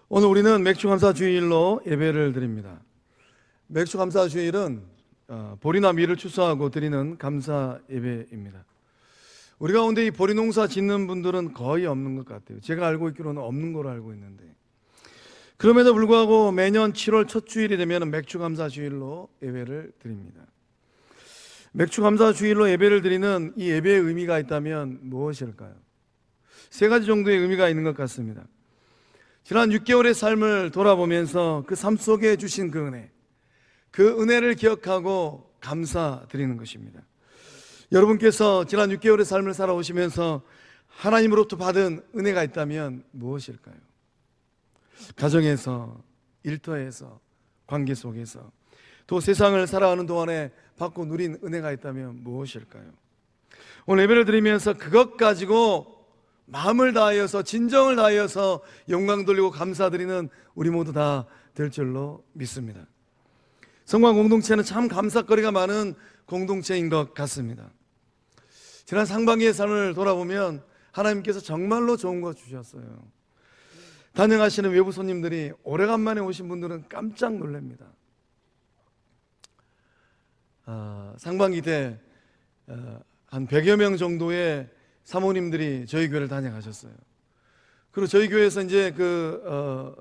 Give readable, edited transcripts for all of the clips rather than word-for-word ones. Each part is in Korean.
오늘 우리는 맥주감사주일로 예배를 드립니다. 맥주감사주일은 보리나 밀을 추수하고 드리는 감사 예배입니다. 우리 가운데 이 보리 농사 짓는 분들은 거의 없는 것 같아요. 제가 알고 있기로는 없는 걸로 알고 있는데, 그럼에도 불구하고 매년 7월 첫 주일이 되면 맥주감사주일로 예배를 드립니다. 맥주감사주일로 예배를 드리는 이 예배의 의미가 있다면 무엇일까요? 세 가지 정도의 의미가 있는 것 같습니다. 지난 6개월의 삶을 돌아보면서 그 삶 속에 주신 그 은혜를 기억하고 감사드리는 것입니다. 여러분께서 지난 6개월의 삶을 살아오시면서 하나님으로부터 받은 은혜가 있다면 무엇일까요? 가정에서, 일터에서, 관계 속에서, 또 세상을 살아가는 동안에 받고 누린 은혜가 있다면 무엇일까요? 오늘 예배를 드리면서 그것 가지고 마음을 다하여서, 진정을 다하여서 영광 돌리고 감사드리는 우리 모두 다 될 줄로 믿습니다. 성광 공동체는 참 감사거리가 많은 공동체인 것 같습니다. 지난 상반기의 삶을 돌아보면 하나님께서 정말로 좋은 것 주셨어요. 단행하시는 외부 손님들이 오래간만에 오신 분들은 깜짝 놀랍니다. 상반기 때 한 100여 명 정도의 사모님들이 저희 교회를 다녀가셨어요. 그리고 저희 교회에서 이제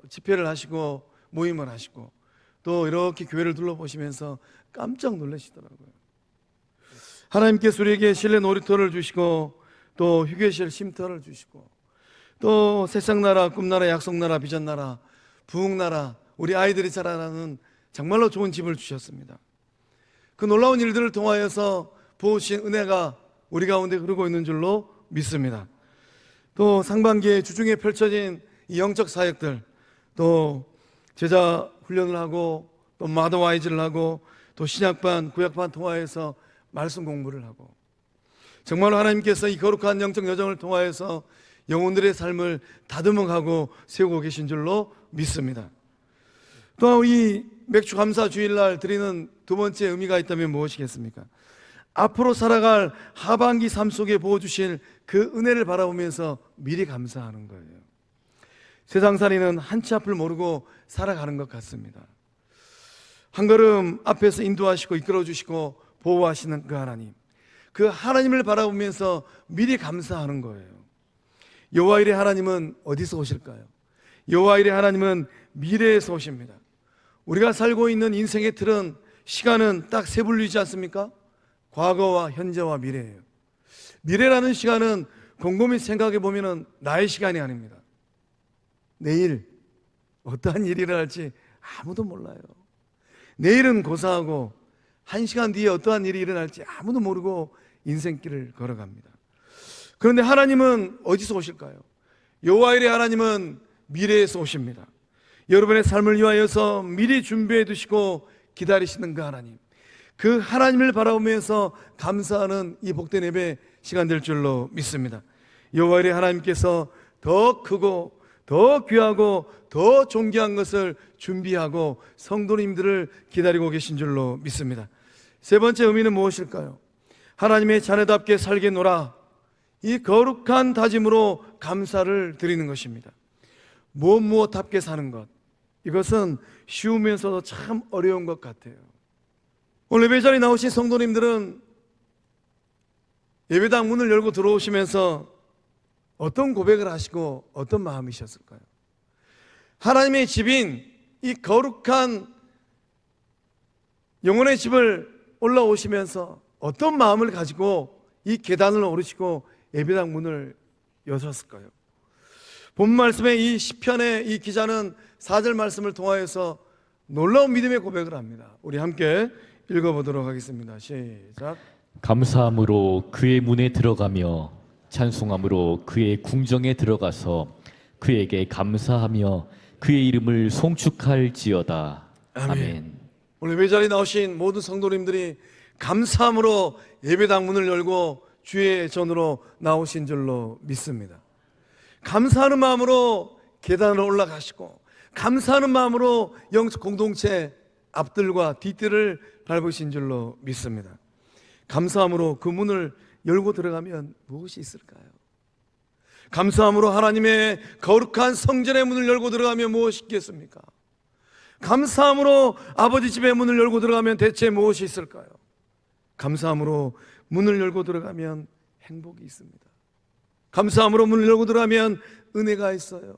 집회를 하시고 모임을 하시고 또 이렇게 교회를 둘러보시면서 깜짝 놀라시더라고요. 하나님께서 우리에게 실내 놀이터를 주시고 또 휴게실 쉼터를 주시고 또 새싹나라, 꿈나라, 약속나라, 비전나라, 부흥나라, 우리 아이들이 자라나는 정말로 좋은 집을 주셨습니다. 그 놀라운 일들을 통하여서 부어주신 은혜가 우리 가운데 흐르고 있는 줄로 믿습니다. 또 상반기에 주중에 펼쳐진 이 영적 사역들, 또 제자 훈련을 하고 또 마더와이즈를 하고 또 신약반, 구약반 통하여서 말씀 공부를 하고, 정말로 하나님께서 이 거룩한 영적 여정을 통하여서 영혼들의 삶을 다듬어가고 세우고 계신 줄로 믿습니다. 또 이 맥주 감사 주일날 드리는 두 번째 의미가 있다면 무엇이겠습니까? 앞으로 살아갈 하반기 삶 속에 부어주실 그 은혜를 바라보면서 미리 감사하는 거예요. 세상살이는 한치 앞을 모르고 살아가는 것 같습니다. 한 걸음 앞에서 인도하시고 이끌어주시고 보호하시는 그 하나님, 그 하나님을 바라보면서 미리 감사하는 거예요. 여호와일의 하나님은 어디서 오실까요? 여호와일의 하나님은 미래에서 오십니다. 우리가 살고 있는 인생의 틀은, 시간은 딱 세 분류이지 않습니까? 과거와 현재와 미래예요. 미래라는 시간은 곰곰이 생각해 보면 나의 시간이 아닙니다. 내일 어떠한 일이 일어날지 아무도 몰라요. 내일은 고사하고 1시간 뒤에 어떠한 일이 일어날지 아무도 모르고 인생길을 걸어갑니다. 그런데 하나님은 어디서 오실까요? 여호와일의 하나님은 미래에서 오십니다. 여러분의 삶을 위하여서 미리 준비해 두시고 기다리시는 그 하나님, 그 하나님을 바라보면서 감사하는 이 복된 예배 시간 될 줄로 믿습니다. 여호와의 하나님께서 더 크고 더 귀하고 더 존귀한 것을 준비하고 성도님들을 기다리고 계신 줄로 믿습니다. 세 번째 의미는 무엇일까요? 하나님의 자녀답게 살게노라, 이 거룩한 다짐으로 감사를 드리는 것입니다. 무엇답게 사는 것, 이것은 쉬우면서도 참 어려운 것 같아요. 오늘 예배 자리에 나오신 성도님들은 예배당 문을 열고 들어오시면서 어떤 고백을 하시고 어떤 마음이셨을까요? 하나님의 집인 이 거룩한 영혼의 집을 올라오시면서 어떤 마음을 가지고 이 계단을 오르시고 예배당 문을 여셨을까요? 본 말씀의 이 시편의 이 기자는 4절 말씀을 통하여서 놀라운 믿음의 고백을 합니다. 우리 함께 읽어보도록 하겠습니다. 시작. 감사함으로 그의 문에 들어가며 찬송함으로 그의 궁정에 들어가서 그에게 감사하며 그의 이름을 송축할지어다. 아멘. 오늘 예배 자리에 나오신 모든 성도님들이 감사함으로 예배당 문을 열고 주의 전으로 나오신 줄로 믿습니다. 감사하는 마음으로 계단을 올라가시고, 감사하는 마음으로 영적 공동체 앞들과 뒷뜰을 밟으신 줄로 믿습니다. 감사함으로 그 문을 열고 들어가면 무엇이 있을까요? 감사함으로 하나님의 거룩한 성전의 문을 열고 들어가면 무엇이 있겠습니까? 감사함으로 아버지 집의 문을 열고 들어가면 대체 무엇이 있을까요? 감사함으로 문을 열고 들어가면 행복이 있습니다. 감사함으로 문을 열고 들어가면 은혜가 있어요.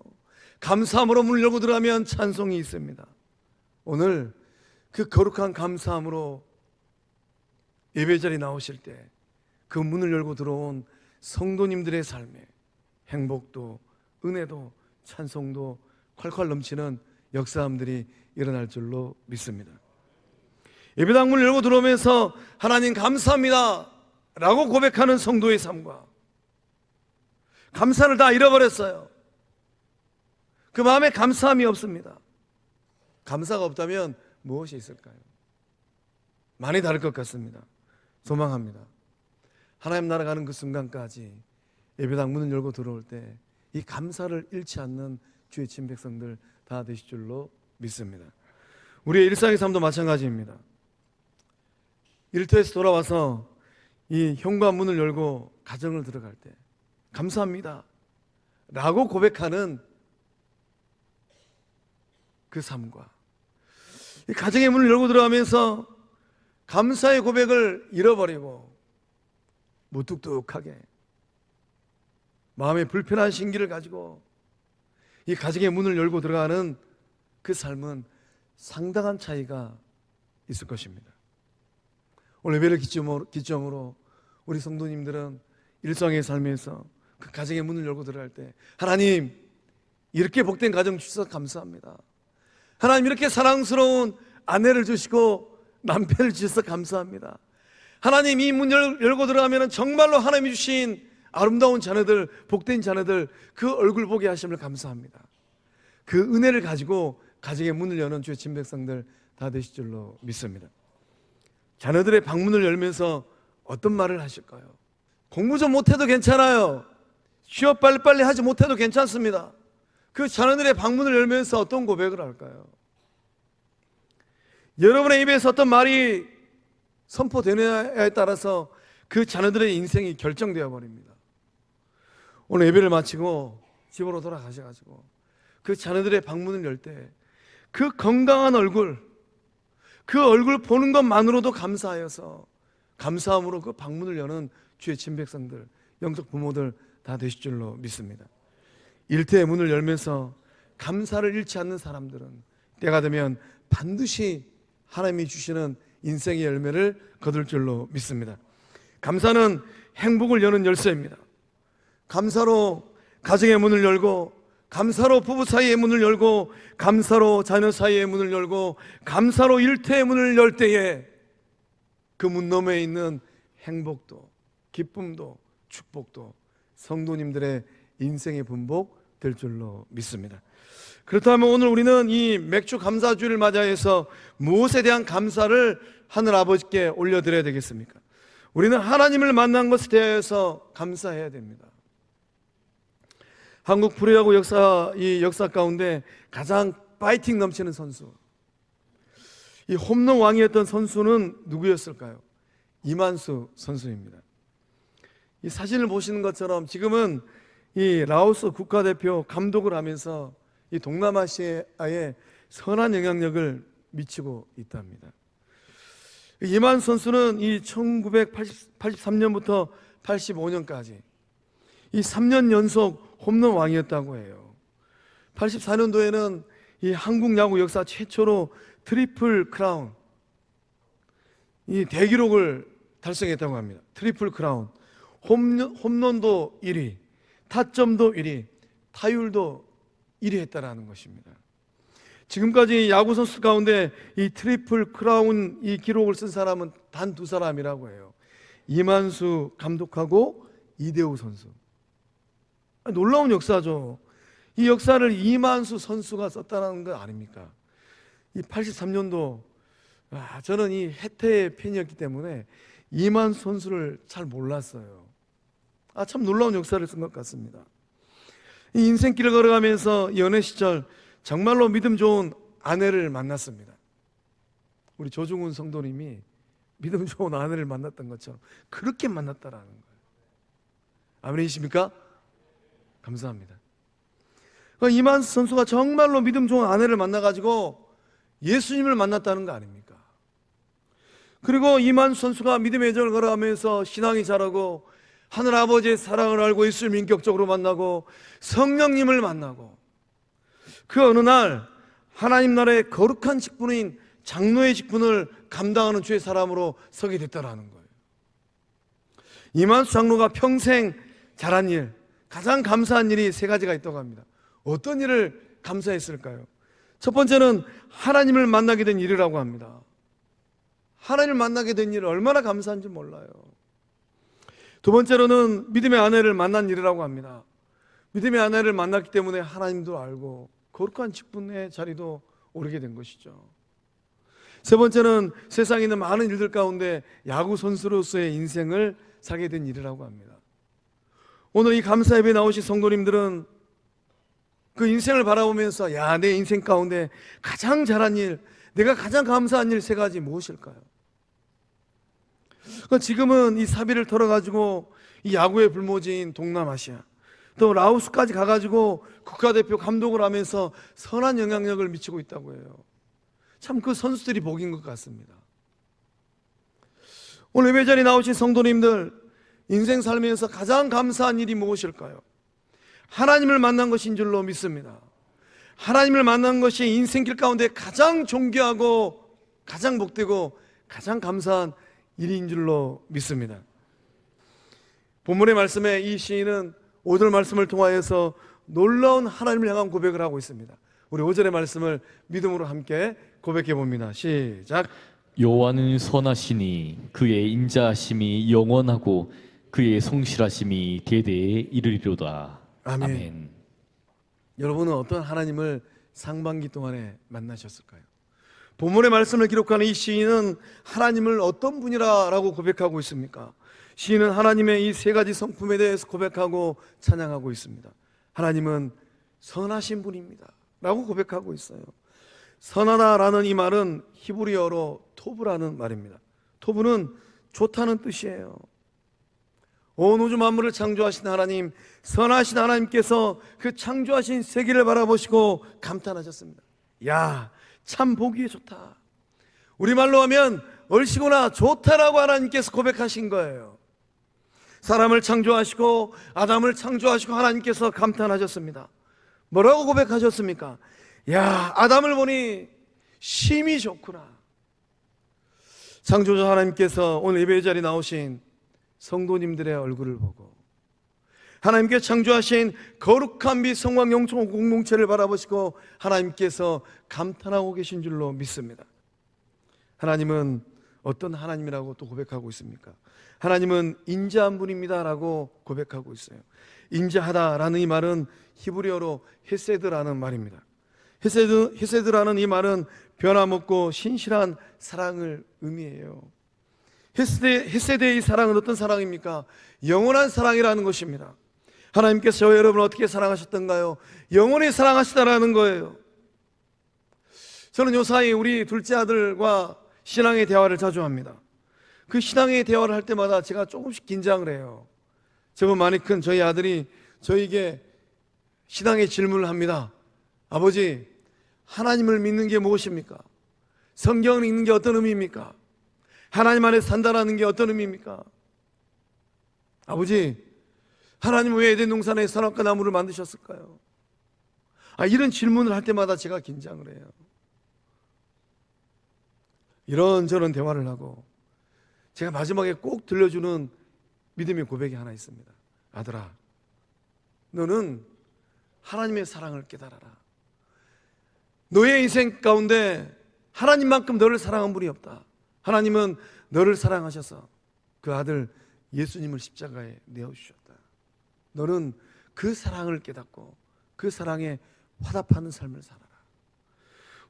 감사함으로 문을 열고 들어가면 찬송이 있습니다. 오늘 그 거룩한 감사함으로 예배 자리에 나오실 때 그 문을 열고 들어온 성도님들의 삶에 행복도 은혜도 찬송도 콸콸 넘치는 역사함들이 일어날 줄로 믿습니다. 예배당 문을 열고 들어오면서 하나님 감사합니다 라고 고백하는 성도의 삶과 감사를 다 잃어버렸어요. 그 마음에 감사함이 없습니다. 감사가 없다면 무엇이 있을까요? 많이 다를 것 같습니다. 소망합니다. 하나님 나라 가는 그 순간까지 예배당 문을 열고 들어올 때 이 감사를 잃지 않는 주의 친 백성들 다 되실 줄로 믿습니다. 우리의 일상의 삶도 마찬가지입니다. 일터에서 돌아와서 이 현관문을 열고 가정을 들어갈 때 감사합니다 라고 고백하는 그 삶과 이 가정의 문을 열고 들어가면서 감사의 고백을 잃어버리고 무뚝뚝하게 마음에 불편한 심기를 가지고 이 가정의 문을 열고 들어가는 그 삶은 상당한 차이가 있을 것입니다. 오늘 예배를 기점으로 우리 성도님들은 일상의 삶에서 그 가정의 문을 열고 들어갈 때 하나님 이렇게 복된 가정 주셔서 감사합니다. 하나님 이렇게 사랑스러운 아내를 주시고 남편을 주셔서 감사합니다. 하나님 이 문 열고 들어가면 정말로 하나님이 주신 아름다운 자녀들, 복된 자녀들 그 얼굴 보게 하심을 감사합니다. 그 은혜를 가지고 가정의 문을 여는 주의 친 백성들 다 되실 줄로 믿습니다. 자녀들의 방문을 열면서 어떤 말을 하실까요? 공부 좀 못해도 괜찮아요. 취업 빨리빨리 하지 못해도 괜찮습니다. 그 자녀들의 방문을 열면서 어떤 고백을 할까요? 여러분의 입에서 어떤 말이 선포되느냐에 따라서 그 자녀들의 인생이 결정되어 버립니다. 오늘 예배를 마치고 집으로 돌아가셔가지고 그 자녀들의 방문을 열 때 그 건강한 얼굴, 그 얼굴 보는 것만으로도 감사하여서 감사함으로 그 방문을 여는 주의 친 백성들, 영적 부모들 다 되실 줄로 믿습니다. 일터의 문을 열면서 감사를 잃지 않는 사람들은 때가 되면 반드시 하나님이 주시는 인생의 열매를 거둘 줄로 믿습니다. 감사는 행복을 여는 열쇠입니다. 감사로 가정의 문을 열고, 감사로 부부 사이의 문을 열고, 감사로 자녀 사이의 문을 열고, 감사로 일터의 문을 열 때에 그 문 너머에 있는 행복도 기쁨도 축복도 성도님들의 인생의 분복 될 줄로 믿습니다. 그렇다면 오늘 우리는 이 맥주 감사주를 맞이해서 무엇에 대한 감사를 하늘 아버지께 올려드려야 되겠습니까? 우리는 하나님을 만난 것에 대해서 감사해야 됩니다. 한국 프로야구 역사 가운데 가장 파이팅 넘치는 선수, 이 홈런 왕이었던 선수는 누구였을까요? 이만수 선수입니다. 이 사진을 보시는 것처럼 지금은 이 라오스 국가대표 감독을 하면서 이 동남아시아에 선한 영향력을 미치고 있답니다. 이만수 선수는 이 1983년부터 85년까지 이 3년 연속 홈런 왕이었다고 해요. 84년도에는 이 한국 야구 역사 최초로 트리플 크라운, 이 대기록을 달성했다고 합니다. 트리플 크라운, 홈런도 1위, 타점도 1위, 타율도 1위 했다라는 것입니다. 지금까지 야구 선수 가운데 이 트리플 크라운 이 기록을 쓴 사람은 단 2사람이라고 해요. 이만수 감독하고 이대호 선수. 놀라운 역사죠. 이 역사를 이만수 선수가 썼다는 거 아닙니까? 이 83년도 저는 이 해태의 팬이었기 때문에 이만수 선수를 잘 몰랐어요. 참 놀라운 역사를 쓴 것 같습니다. 이 인생길을 걸어가면서 연애 시절 정말로 믿음 좋은 아내를 만났습니다. 우리 조중훈 성도님이 믿음 좋은 아내를 만났던 것처럼 그렇게 만났다라는 거예요. 아멘이십니까? 감사합니다. 이만수 선수가 정말로 믿음 좋은 아내를 만나가지고 예수님을 만났다는 거 아닙니까? 그리고 이만수 선수가 믿음의 여정을 걸어가면서 신앙이 자라고 하늘 아버지의 사랑을 알고 예수를 인격적으로 만나고 성령님을 만나고 그 어느 날 하나님 나라의 거룩한 직분인 장로의 직분을 감당하는 주의 사람으로 서게 됐다라는 거예요. 이만수 장로가 평생 잘한 일, 가장 감사한 일이 세 가지가 있다고 합니다. 어떤 일을 감사했을까요? 첫 번째는 하나님을 만나게 된 일이라고 합니다. 하나님을 만나게 된 일을 얼마나 감사한지 몰라요. 두 번째로는 믿음의 아내를 만난 일이라고 합니다. 믿음의 아내를 만났기 때문에 하나님도 알고 거룩한 직분의 자리도 오르게 된 것이죠. 세 번째는 세상에 있는 많은 일들 가운데 야구 선수로서의 인생을 살게 된 일이라고 합니다. 오늘 이 감사 예배에 나오신 성도님들은 그 인생을 바라보면서 내 인생 가운데 가장 잘한 일, 내가 가장 감사한 일 세 가지 무엇일까요? 지금은 이 사비를 털어가지고 이 야구의 불모지인 동남아시아 또 라오스까지 가가지고 국가대표 감독을 하면서 선한 영향력을 미치고 있다고 해요. 참 그 선수들이 복인 것 같습니다. 오늘 예배 자리에 나오신 성도님들, 인생 살면서 가장 감사한 일이 무엇일까요? 하나님을 만난 것인 줄로 믿습니다. 하나님을 만난 것이 인생길 가운데 가장 존귀하고 가장 복되고 가장 감사한 일인 줄로 믿습니다. 본문의 말씀에 이 시인은 5절 말씀을 통하여서 놀라운 하나님을 향한 고백을 하고 있습니다. 우리 5절의 말씀을 믿음으로 함께 고백해 봅니다. 시작. 여호와는 선하시니 그의 인자하심이 영원하고 그의 성실하심이 대대에 이르리로다. 아멘. 여러분은 어떤 하나님을 상반기 동안에 만나셨을까요? 본문의 말씀을 기록하는 이 시인은 하나님을 어떤 분이라고 고백하고 있습니까? 시인은 하나님의 이 세 가지 성품에 대해서 고백하고 찬양하고 있습니다. 하나님은 선하신 분입니다 라고 고백하고 있어요. 선하다라는 이 말은 히브리어로 토브라는 말입니다. 토브는 좋다는 뜻이에요. 온 우주 만물을 창조하신 하나님, 선하신 하나님께서 그 창조하신 세계를 바라보시고 감탄하셨습니다. 참 보기에 좋다. 우리말로 하면 얼씨구나 좋다라고 하나님께서 고백하신 거예요. 사람을 창조하시고 아담을 창조하시고 하나님께서 감탄하셨습니다. 뭐라고 고백하셨습니까? 아담을 보니 심히 좋구나. 창조자 하나님께서 오늘 예배 자리에 나오신 성도님들의 얼굴을 보고 하나님께 창조하신 거룩한 및 성왕 영청 공동체를 바라보시고 하나님께서 감탄하고 계신 줄로 믿습니다. 하나님은 어떤 하나님이라고 또 고백하고 있습니까? 하나님은 인자한 분입니다 라고 고백하고 있어요. 인자하다라는 이 말은 히브리어로 헤세드라는 말입니다. 헤세드라는 이 말은 변함없고 신실한 사랑을 의미해요. 헤세드의 사랑은 어떤 사랑입니까? 영원한 사랑이라는 것입니다. 하나님께서 저와 여러분을 어떻게 사랑하셨던가요? 영원히 사랑하시다라는 거예요. 저는 요사이 우리 둘째 아들과 신앙의 대화를 자주 합니다. 그 신앙의 대화를 할 때마다 제가 조금씩 긴장을 해요. 저보다 많이 큰 저희 아들이 저에게 신앙의 질문을 합니다. 아버지, 하나님을 믿는 게 무엇입니까? 성경을 읽는 게 어떤 의미입니까? 하나님 안에 산다라는 게 어떤 의미입니까? 아버지, 하나님은 왜 에덴 동산에 선악과 나무를 만드셨을까요? 이런 질문을 할 때마다 제가 긴장을 해요. 이런저런 대화를 하고 제가 마지막에 꼭 들려주는 믿음의 고백이 하나 있습니다. 아들아, 너는 하나님의 사랑을 깨달아라. 너의 인생 가운데 하나님만큼 너를 사랑한 분이 없다. 하나님은 너를 사랑하셔서 그 아들 예수님을 십자가에 내어주셨다. 너는 그 사랑을 깨닫고 그 사랑에 화답하는 삶을 살아라.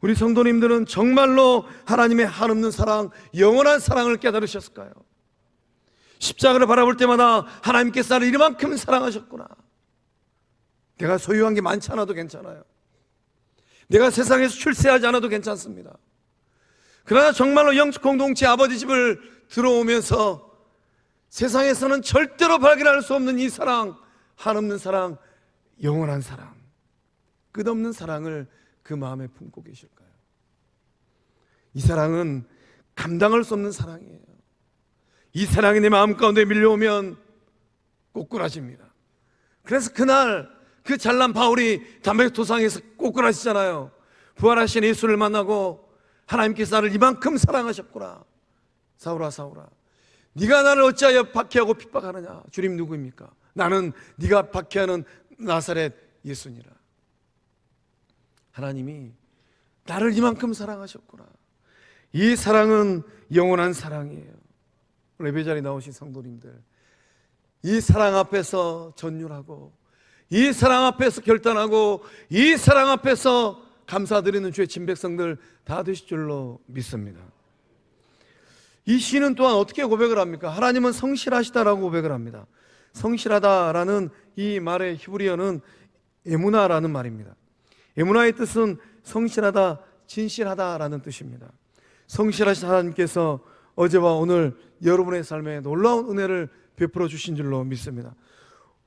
우리 성도님들은 정말로 하나님의 한없는 사랑, 영원한 사랑을 깨달으셨을까요? 십자가를 바라볼 때마다 하나님께서 나를 이만큼 사랑하셨구나. 내가 소유한 게 많지 않아도 괜찮아요. 내가 세상에서 출세하지 않아도 괜찮습니다. 그러나 정말로 영적 공동체 아버지 집을 들어오면서 세상에서는 절대로 발견할 수 없는 이 사랑, 한없는 사랑, 영원한 사랑, 끝없는 사랑을 그 마음에 품고 계실까요? 이 사랑은 감당할 수 없는 사랑이에요. 이 사랑이 내 마음 가운데 밀려오면 꼬꾸라집니다. 그래서 그날 그 잘난 바울이 담메섹 도상에서 꼬꾸라지잖아요. 부활하신 예수를 만나고 하나님께서 나를 이만큼 사랑하셨구나. 사울아 사울아, 네가 나를 어찌하여 박해하고 핍박하느냐. 주님 누구입니까? 나는 네가 박해하는 나사렛 예수니라. 하나님이 나를 이만큼 사랑하셨구나. 이 사랑은 영원한 사랑이에요. 오늘 예배 자리에 나오신 성도님들, 이 사랑 앞에서 전율하고, 이 사랑 앞에서 결단하고, 이 사랑 앞에서 감사드리는 주의 진백성들 다 되실 줄로 믿습니다. 이 시는 또한 어떻게 고백을 합니까? 하나님은 성실하시다라고 고백을 합니다. 성실하다라는 이 말의 히브리어는 에무나라는 말입니다. 에무나의 뜻은 성실하다, 진실하다라는 뜻입니다. 성실하신 하나님께서 어제와 오늘 여러분의 삶에 놀라운 은혜를 베풀어 주신 줄로 믿습니다.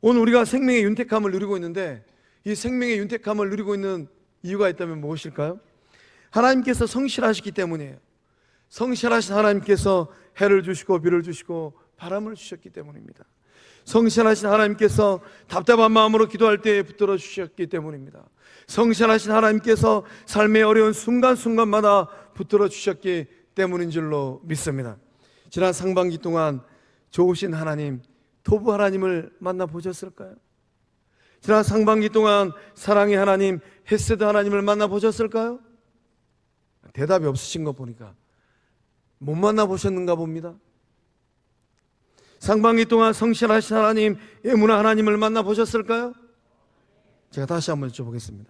오늘 우리가 생명의 윤택함을 누리고 있는데, 이 생명의 윤택함을 누리고 있는 이유가 있다면 무엇일까요? 하나님께서 성실하시기 때문이에요. 성실하신 하나님께서 해를 주시고 비를 주시고 바람을 주셨기 때문입니다. 성실하신 하나님께서 답답한 마음으로 기도할 때에 붙들어 주셨기 때문입니다. 성실하신 하나님께서 삶의 어려운 순간순간마다 붙들어 주셨기 때문인 줄로 믿습니다. 지난 상반기 동안 좋으신 하나님, 토부 하나님을 만나보셨을까요? 지난 상반기 동안 사랑의 하나님, 헤세드 하나님을 만나보셨을까요? 대답이 없으신 거 보니까 못 만나보셨는가 봅니다. 상반기 동안 성실하신 하나님, 에무나 하나님을 만나보셨을까요? 제가 다시 한번 여쭤보겠습니다.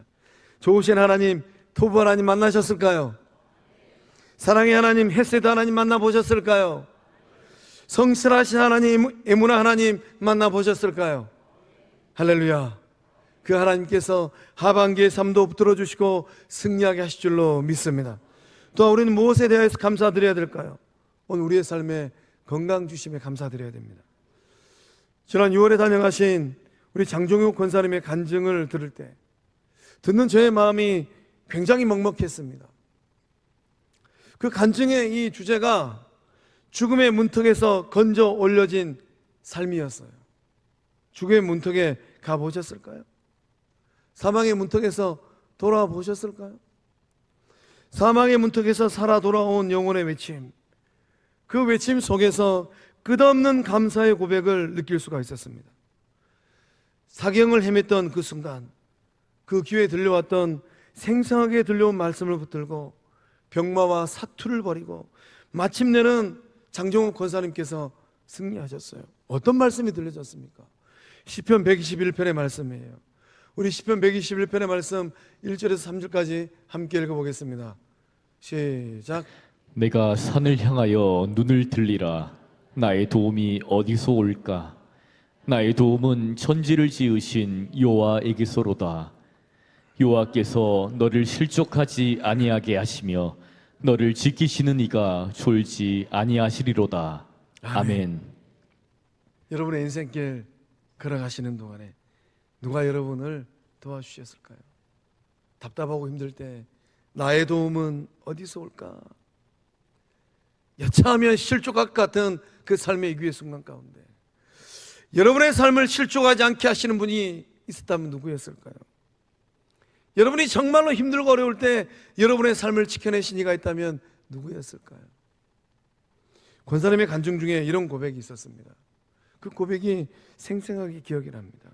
좋으신 하나님, 토부 하나님 만나셨을까요? 사랑의 하나님, 헤세드 하나님 만나보셨을까요? 성실하신 하나님, 에무나 하나님 만나보셨을까요? 할렐루야. 그 하나님께서 하반기의 삶도 붙들어 주시고 승리하게 하실 줄로 믿습니다. 또한 우리는 무엇에 대해서 감사드려야 될까요? 오늘 우리의 삶에 건강 주심에 감사드려야 됩니다. 지난 6월에 단행하신 우리 장종욱 권사님의 간증을 들을 때 듣는 저의 마음이 굉장히 먹먹했습니다. 그 간증의 이 주제가 죽음의 문턱에서 건져 올려진 삶이었어요. 죽음의 문턱에 가보셨을까요? 사망의 문턱에서 돌아와 보셨을까요? 사망의 문턱에서 살아 돌아온 영혼의 외침, 그 외침 속에서 끝없는 감사의 고백을 느낄 수가 있었습니다. 사경을 헤맸던 그 순간, 그 귀에 들려왔던 생생하게 들려온 말씀을 붙들고 병마와 사투를 버리고 마침내는 장종욱 권사님께서 승리하셨어요. 어떤 말씀이 들려졌습니까? 시편 121편의 말씀이에요. 우리 시편 121편의 말씀 1절에서 3절까지 함께 읽어보겠습니다. 시작. 내가 산을 향하여 눈을 들리라. 나의 도움이 어디서 올까? 나의 도움은 천지를 지으신 여호와에게서로다. 여호와께서 너를 실족하지 아니하게 하시며 너를 지키시는 이가 졸지 아니하시리로다. 아멘. 여러분의 인생길 걸어가시는 동안에 누가 여러분을 도와주셨을까요? 답답하고 힘들 때 나의 도움은 어디서 올까? 여차하면 실족할 것 같은 그 삶의 위기의 순간 가운데 여러분의 삶을 실족하지 않게 하시는 분이 있었다면 누구였을까요? 여러분이 정말로 힘들고 어려울 때 여러분의 삶을 지켜내신 이가 있다면 누구였을까요? 권사님의 간증 중에 이런 고백이 있었습니다. 그 고백이 생생하게 기억이 납니다.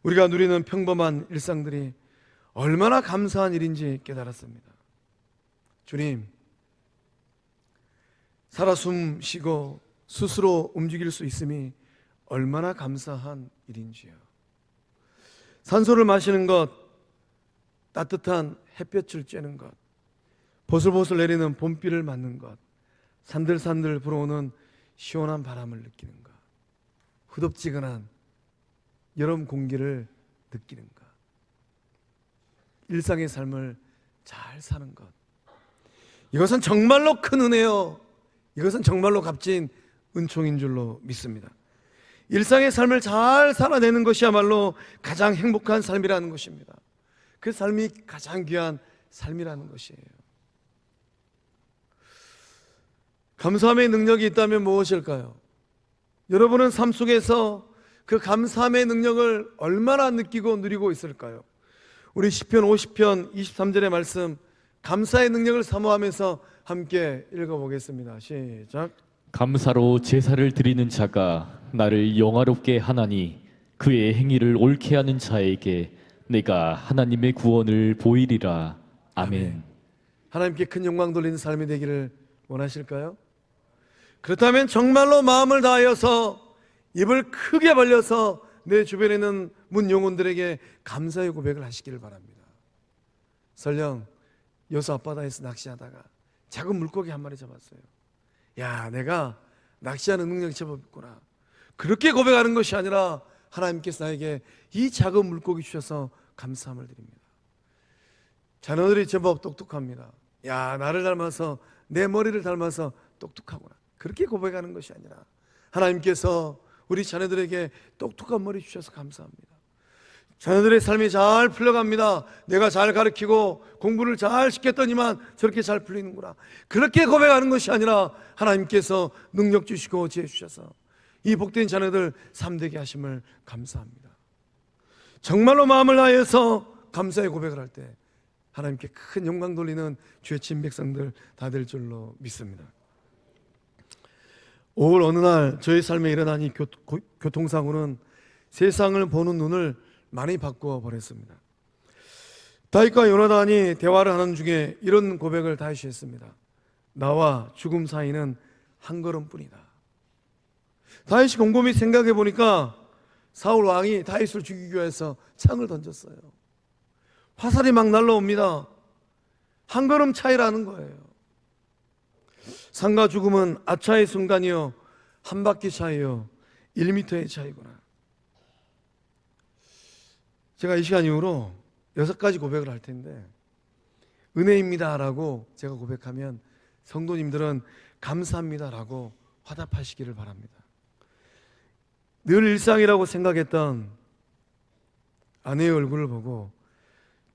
우리가 누리는 평범한 일상들이 얼마나 감사한 일인지 깨달았습니다. 주님, 살아 숨 쉬고 스스로 움직일 수 있음이 얼마나 감사한 일인지요. 산소를 마시는 것, 따뜻한 햇볕을 쬐는 것, 보슬보슬 내리는 봄비를 맞는 것, 산들산들 불어오는 시원한 바람을 느끼는 것, 후덥지근한 여름 공기를 느끼는 것, 일상의 삶을 잘 사는 것, 이것은 정말로 큰 은혜요, 이것은 정말로 값진 은총인 줄로 믿습니다. 일상의 삶을 잘 살아내는 것이야말로 가장 행복한 삶이라는 것입니다. 그 삶이 가장 귀한 삶이라는 것이에요. 감사함의 능력이 있다면 무엇일까요? 여러분은 삶 속에서 그 감사함의 능력을 얼마나 느끼고 누리고 있을까요? 우리 시편 50편 23절의 말씀, 감사의 능력을 사모하면서 함께 읽어보겠습니다. 시작. 감사로 제사를 드리는 자가 나를 영화롭게 하나니 그의 행위를 옳게 하는 자에게 내가 하나님의 구원을 보이리라. 아멘. 하나님께 큰 영광 돌리는 삶이 되기를 원하실까요? 그렇다면 정말로 마음을 다하여서 입을 크게 벌려서 내 주변에 있는 문 영혼들에게 감사의 고백을 하시기를 바랍니다. 설령 여수 앞바다에서 낚시하다가 작은 물고기 한 마리 잡았어요. 야, 내가 낚시하는 능력이 제법 있구나. 그렇게 고백하는 것이 아니라 하나님께서 나에게 이 작은 물고기 주셔서 감사함을 드립니다. 자녀들이 제법 똑똑합니다. 야, 나를 닮아서, 내 머리를 닮아서 똑똑하구나. 그렇게 고백하는 것이 아니라 하나님께서 우리 자녀들에게 똑똑한 머리 주셔서 감사합니다. 자녀들의 삶이 잘 풀려갑니다. 내가 잘 가르치고 공부를 잘 시켰더니만 저렇게 잘 풀리는구나. 그렇게 고백하는 것이 아니라 하나님께서 능력 주시고 지혜 주셔서 이 복된 자녀들 삶되게 하심을 감사합니다. 정말로 마음을 다해서 감사의 고백을 할 때 하나님께 큰 영광 돌리는 주의 친 백성들 다 될 줄로 믿습니다. 5월 어느 날 저희 삶에 일어난 이 교통사고는 세상을 보는 눈을 많이 바꾸어 버렸습니다. 다윗과 요나단이 대화를 하는 중에 이런 고백을 다윗이 했습니다. 나와 죽음 사이는 한 걸음뿐이다. 다윗이 곰곰이 생각해 보니까 사울 왕이 다윗을 죽이기 위해서 창을 던졌어요. 화살이 막 날라옵니다. 한 걸음 차이라는 거예요. 삶과 죽음은 아차의 순간이요, 한 바퀴 차이요, 1m의 차이구나. 제가 이 시간 이후로 6가지 고백을 할 텐데, 은혜입니다 라고 제가 고백하면 성도님들은 감사합니다 라고 화답하시기를 바랍니다. 늘 일상이라고 생각했던 아내의 얼굴을 보고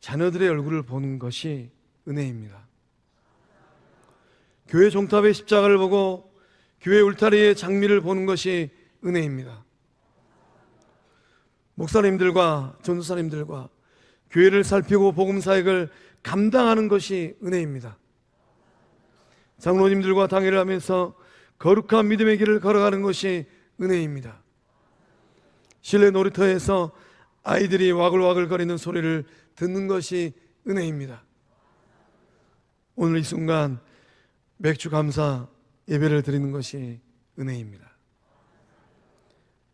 자녀들의 얼굴을 보는 것이 은혜입니다. 교회 종탑의 십자가를 보고 교회 울타리의 장미를 보는 것이 은혜입니다. 목사님들과 전도사님들과 교회를 살피고 복음 사역을 감당하는 것이 은혜입니다. 장로님들과 당회를 하면서 거룩한 믿음의 길을 걸어가는 것이 은혜입니다. 실내 놀이터에서 아이들이 와글와글거리는 소리를 듣는 것이 은혜입니다. 오늘 이 순간 맥주 감사 예배를 드리는 것이 은혜입니다.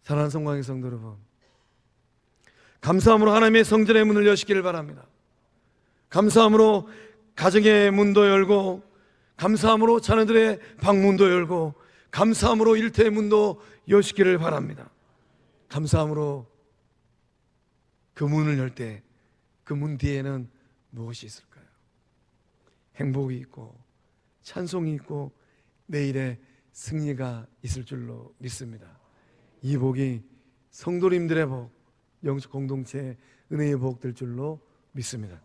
사랑하는 성광의 성도 여러분, 감사함으로 하나님의 성전의 문을 여시기를 바랍니다. 감사함으로 가정의 문도 열고, 감사함으로 자녀들의 방문도 열고, 감사함으로 일터의 문도 여시기를 바랍니다. 감사함으로 그 문을 열 때 그 문 뒤에는 무엇이 있을까요? 행복이 있고 찬송이 있고 내일의 승리가 있을 줄로 믿습니다. 이 복이 성도님들의 복, 영적 공동체의 은혜의 복 될 줄로 믿습니다.